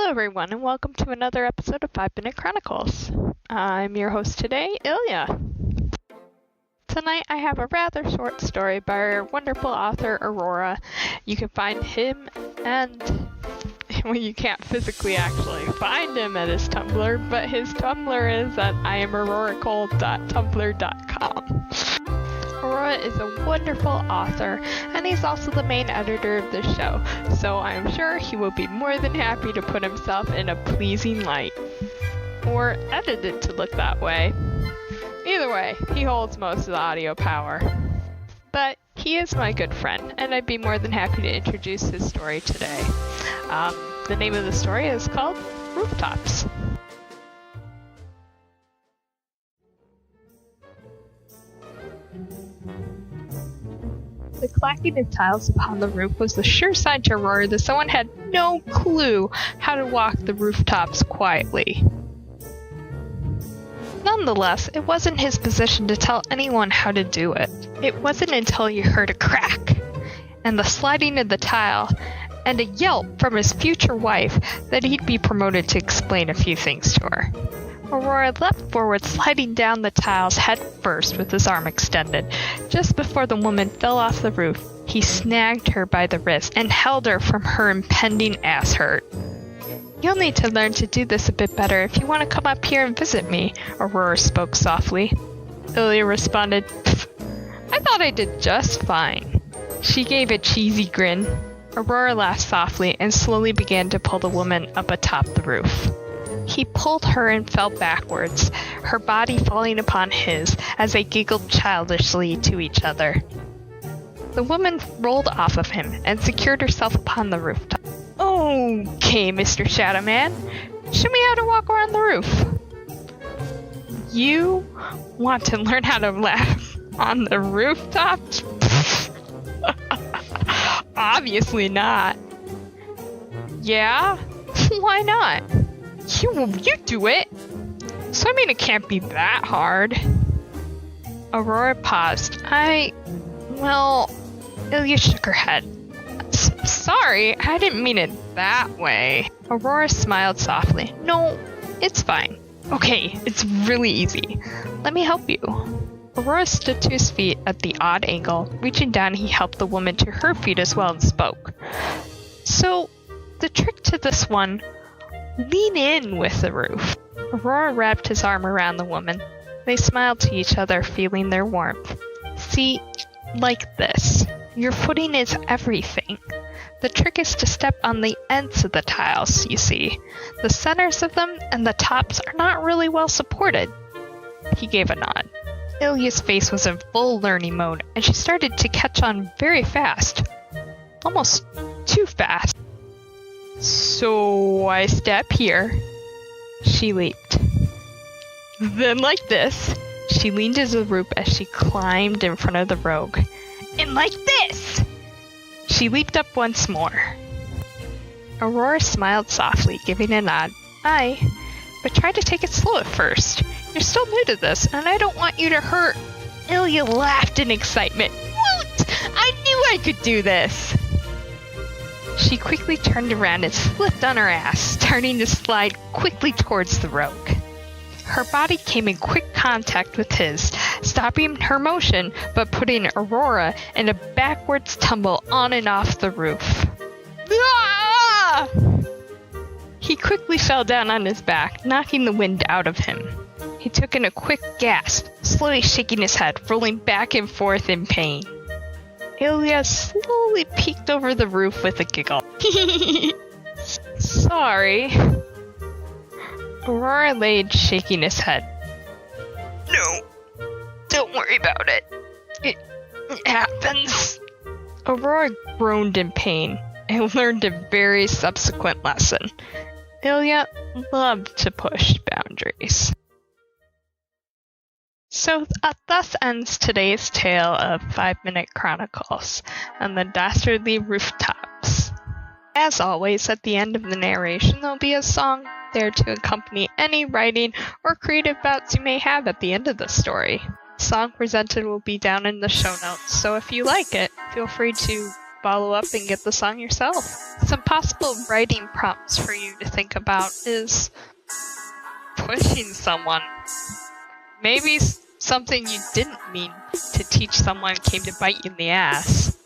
Hello everyone and welcome to another episode of 5 Minute Chronicles. I'm your host today, Ilya. Tonight I have a rather short story by our wonderful author, Aurora. You can find him and... well, you can't physically actually find him at his Tumblr, but his Tumblr is at iamauroracole.tumblr.com. Aurora is a wonderful author, and he's also the main editor of the show, so I'm sure he will be more than happy to put himself in a pleasing light. Or edit it to look that way. Either way, he holds most of the audio power. But he is my good friend, and I'd be more than happy to introduce his story today. The name of the story is called Rooftops. The clacking of tiles upon the roof was the sure sign to Aurora that someone had no clue how to walk the rooftops quietly. Nonetheless, it wasn't his position to tell anyone how to do it. It wasn't until he heard a crack, and the sliding of the tile, and a yelp from his future wife that he'd be promoted to explain a few things to her. Aurora leapt forward, sliding down the tiles head first with his arm extended. Just before the woman fell off the roof, he snagged her by the wrist and held her from her impending ass hurt. "You'll need to learn to do this a bit better if you want to come up here and visit me," Aurora spoke softly. Ilya responded, "I thought I did just fine." She gave a cheesy grin. Aurora laughed softly and slowly began to pull the woman up atop the roof. He pulled her and fell backwards, her body falling upon his as they giggled childishly to each other. The woman rolled off of him and secured herself upon the rooftop. "Okay, Mr. Shadow Man, show me how to walk around the roof." "You want to learn how to laugh on the rooftop?" "Obviously not." "Yeah? Why not?" You do it! So I mean it can't be that hard." Aurora paused. Ilya shook her head. "Sorry, I didn't mean it that way." Aurora smiled softly. "No, it's fine. Okay, it's really easy. Let me help you." Aurora stood to his feet at the odd angle. Reaching down, he helped the woman to her feet as well and spoke. "So, the trick to this one, lean in with the roof." Aurora wrapped his arm around the woman. They smiled to each other, feeling their warmth. "See, like this. Your footing is everything. The trick is to step on the ends of the tiles, you see. The centers of them and the tops are not really well supported." He gave a nod. Ilya's face was in full learning mode, and she started to catch on very fast. Almost too fast. "So I step here." She leaped. "Then like this." She leaned to the roof as she climbed in front of the rogue. "And like this." She leaped up once more. Aurora smiled softly, giving a nod. "Aye, but try to take it slow at first. You're still new to this, and I don't want you to hurt." Ilya laughed in excitement. "Woot! I knew I could do this." She quickly turned around and slipped on her ass, starting to slide quickly towards the rogue. Her body came in quick contact with his, stopping her motion but putting Aurora in a backwards tumble on and off the roof. Ah! He quickly fell down on his back, knocking the wind out of him. He took in a quick gasp, slowly shaking his head, rolling back and forth in pain. Ilya slowly peeked over the roof with a giggle. "Sorry." Aurora laid, shaking his head. "No, don't worry about it. It happens." Aurora groaned in pain and learned a very subsequent lesson. Ilya loved to push boundaries. So thus ends today's tale of 5 Minute Chronicles and the Dastardly Rooftops. As always, at the end of the narration, there'll be a song there to accompany any writing or creative bouts you may have at the end of the story. The song presented will be down in the show notes, so if you like it, feel free to follow up and get the song yourself. Some possible writing prompts for you to think about is pushing someone. Maybe something you didn't mean to teach someone came to bite you in the ass.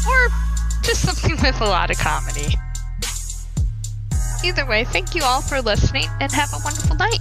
Or just something with a lot of comedy. Either way, thank you all for listening and have a wonderful night.